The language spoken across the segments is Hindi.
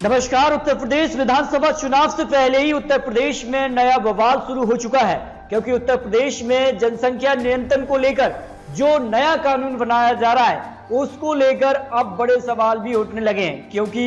नमस्कार। उत्तर प्रदेश विधानसभा चुनाव से पहले ही उत्तर प्रदेश में नया बवाल शुरू हो चुका है, क्योंकि उत्तर प्रदेश में जनसंख्या नियंत्रण को लेकर जो नया कानून बनाया जा रहा है उसको लेकर अब बड़े सवाल भी उठने लगे हैं। क्योंकि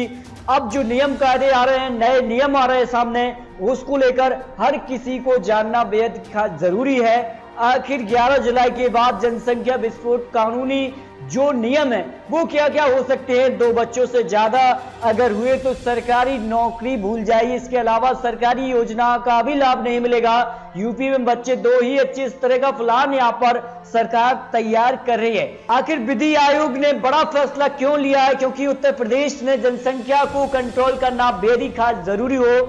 अब जो नियम कायदे आ रहे हैं, नए नियम आ रहे हैं सामने, उसको लेकर हर किसी को जानना बेहद जरूरी है। आखिर 11 जुलाई के बाद जनसंख्या विस्फोट कानूनी जो नियम है वो क्या क्या हो सकते हैं। 2 बच्चों से ज्यादा अगर हुए तो सरकारी नौकरी भूल जाइए। इसके अलावा सरकारी योजना का भी लाभ नहीं मिलेगा। यूपी में बच्चे 2 ही अच्छे, इस तरह का प्लान यहाँ पर सरकार तैयार कर रही है। आखिर विधि आयोग ने बड़ा फैसला क्यों लिया है? क्योंकि उत्तर प्रदेश में जनसंख्या को कंट्रोल करना बेहद ही खास जरूरी हो,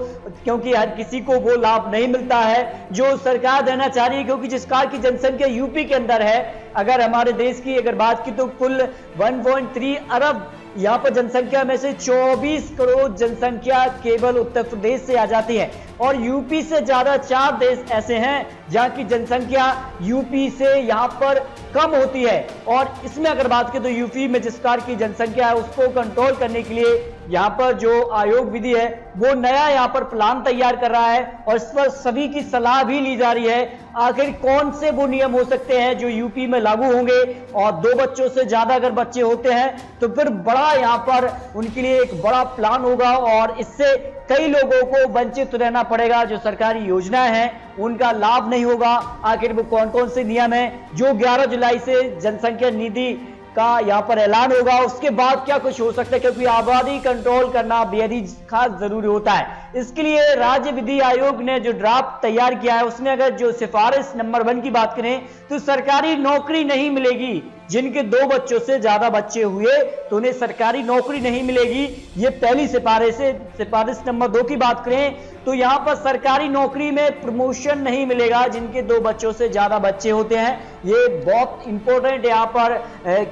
क्योंकि हर किसी को वो लाभ नहीं मिलता है जो सरकार देना चाह रही है। क्योंकि जिस प्रकार की जनसंख्या यूपी के अंदर है, अगर हमारे देश की अगर बात की तो कुल 1.3 अरब यहाँ पर जनसंख्या में से 24 करोड़ जनसंख्या केवल उत्तर प्रदेश से आ जाती है। और यूपी से ज्यादा 4 देश ऐसे हैं जहाँ की जनसंख्या यूपी से यहाँ पर कम होती है। और इसमें अगर बात की तो यूपी में जिस प्रकार की जनसंख्या है उसको कंट्रोल करने के लिए यहाँ पर जो आयोग विधि है वो नया यहाँ पर प्लान तैयार कर रहा है और इस पर सभी की सलाह भी ली जा रही है। आखिर कौन से वो नियम हो सकते हैं जो यूपी में लागू होंगे, और 2 बच्चों से ज्यादा अगर बच्चे होते हैं तो फिर बड़ा यहाँ पर उनके लिए एक बड़ा प्लान होगा और इससे कई लोगों को वंचित रहना पड़ेगा। जो सरकारी योजनाएं हैं उनका लाभ नहीं होगा। आखिर वो कौन कौन से नियम है जो 11 जुलाई से जनसंख्या निधि का यहाँ पर ऐलान होगा, उसके बाद क्या कुछ हो सकता है, क्योंकि आबादी कंट्रोल करना बेहद ही खास जरूरी होता है। इसके लिए राज्य विधि आयोग ने जो ड्राफ्ट तैयार किया है उसमें अगर जो सिफारिश नंबर 1 की बात करें तो सरकारी नौकरी नहीं मिलेगी। जिनके 2 बच्चों से ज्यादा बच्चे हुए तो उन्हें सरकारी नौकरी नहीं मिलेगी। ये पहली सिफारिश है। सिफारिश नंबर 2 की बात करें तो यहाँ पर सरकारी नौकरी में प्रमोशन नहीं मिलेगा जिनके 2 बच्चों से ज्यादा बच्चे होते हैं। ये बहुत इंपॉर्टेंट यहाँ पर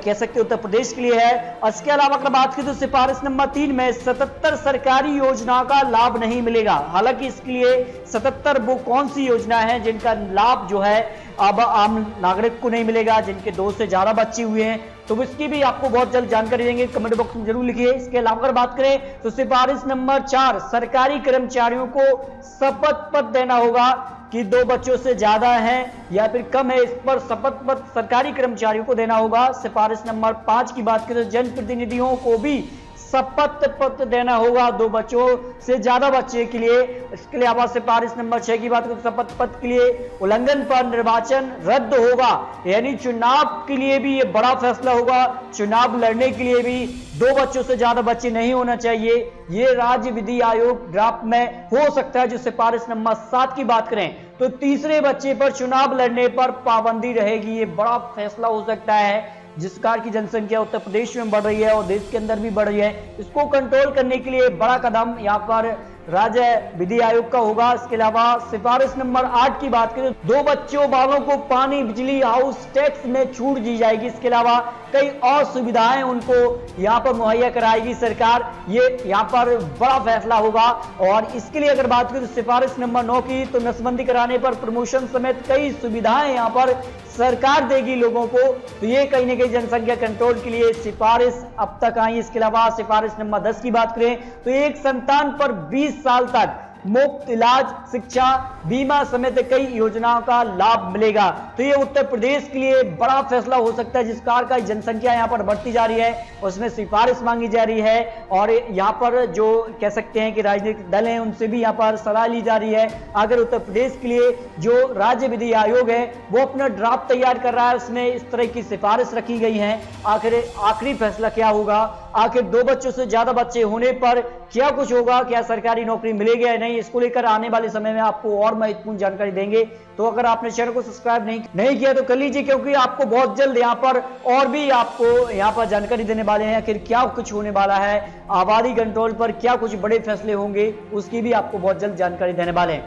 कह सकते उत्तर प्रदेश के लिए है। और इसके अलावा अगर बात की तो सिफारिश नंबर 3 में 77 सरकारी योजना का लाभ नहीं मिलेगा। हालांकि इसके लिए 77 वो कौन सी योजना है जिनका लाभ जो है अब आम नागरिक को नहीं मिलेगा, जिनके 2 से ज्यादा बच्चे हुए हैं, तो इसकी भी आपको बहुत जल्द जानकारी देंगे। कमेंट बॉक्स में जरूर लिखिए। इसके अलावा अगर बात करें तो सिफारिश नंबर 4 सरकारी कर्मचारियों को शपथ पत्र देना होगा कि 2 बच्चों से ज्यादा हैं या फिर कम है, इस पर शपथ पत्र सरकारी कर्मचारियों को देना होगा। सिफारिश नंबर 5 की बात करें तो जनप्रतिनिधियों को भी शपथ पत्र देना होगा 2 बच्चों से ज्यादा बच्चे के लिए। इसके अलावा सिफारिश नंबर 6 की बात करें तो शपथ पत्र के लिए उल्लंघन पर निर्वाचन रद्द होगा। यानी चुनाव के लिए भी ये बड़ा फैसला होगा। चुनाव लड़ने के लिए भी 2 बच्चों से ज्यादा बच्चे नहीं होना चाहिए। ये राज्य विधि आयोग ड्राफ्ट में हो सकता है। जो सिफारिश नंबर 7 की बात करें तो तीसरे बच्चे पर चुनाव लड़ने पर पाबंदी रहेगी। ये बड़ा फैसला हो सकता है। जिस प्रकार की जनसंख्या उत्तर प्रदेश में बढ़ रही है और देश के अंदर भी बढ़ रही है, इसको कंट्रोल करने के लिए बड़ा कदम यहाँ पर राज्य विधि आयोग का होगा। इसके अलावा सिफारिश नंबर 8 की बात करें 2 बच्चों वालों को पानी, बिजली, हाउस टैक्स में छूट दी जाएगी। इसके अलावा कई और सुविधाएं उनको यहाँ पर मुहैया कराएगी सरकार। ये यहाँ पर बड़ा फैसला होगा। और इसके लिए अगर बात करें तो सिफारिश नंबर 9 की तो नसबंदी कराने पर प्रमोशन समेत कई सुविधाएं यहाँ पर सरकार देगी लोगों को। तो ये कहीं ना कहीं जनसंख्या कंट्रोल के लिए सिफारिश अब तक आई। इसके अलावा सिफारिश नंबर 10 की बात करें तो एक संतान पर 20 साल तक मुफ्त इलाज, शिक्षा, बीमा समेत कई योजनाओं का लाभ मिलेगा। तो ये उत्तर प्रदेश के लिए बड़ा फैसला हो सकता है। जिस प्रकार का जनसंख्या यहाँ पर बढ़ती जा रही है उसमें सिफारिश मांगी जा रही है और यहाँ पर जो कह सकते हैं कि राजनीतिक दल हैं उनसे भी यहाँ पर सलाह ली जा रही है। अगर उत्तर प्रदेश के लिए जो राज्य विधि आयोग है वो अपना ड्राफ्ट तैयार कर रहा है, उसमें इस तरह की सिफारिश रखी गई है। आखिर आखिरी फैसला क्या होगा? आखिर 2 बच्चों से ज्यादा बच्चे होने पर क्या कुछ होगा? क्या सरकारी नौकरी मिलेगी या नहीं? इसको लेकर आने वाले समय में आपको और महत्वपूर्ण जानकारी देंगे। तो अगर आपने चैनल को सब्सक्राइब नहीं किया तो कर लीजिए, क्योंकि आपको बहुत जल्द यहाँ पर और भी आपको यहाँ पर जानकारी देने वाले हैं। आखिर क्या कुछ होने वाला है, आबादी कंट्रोल पर क्या कुछ बड़े फैसले होंगे, उसकी भी आपको बहुत जल्द जानकारी देने वाले हैं।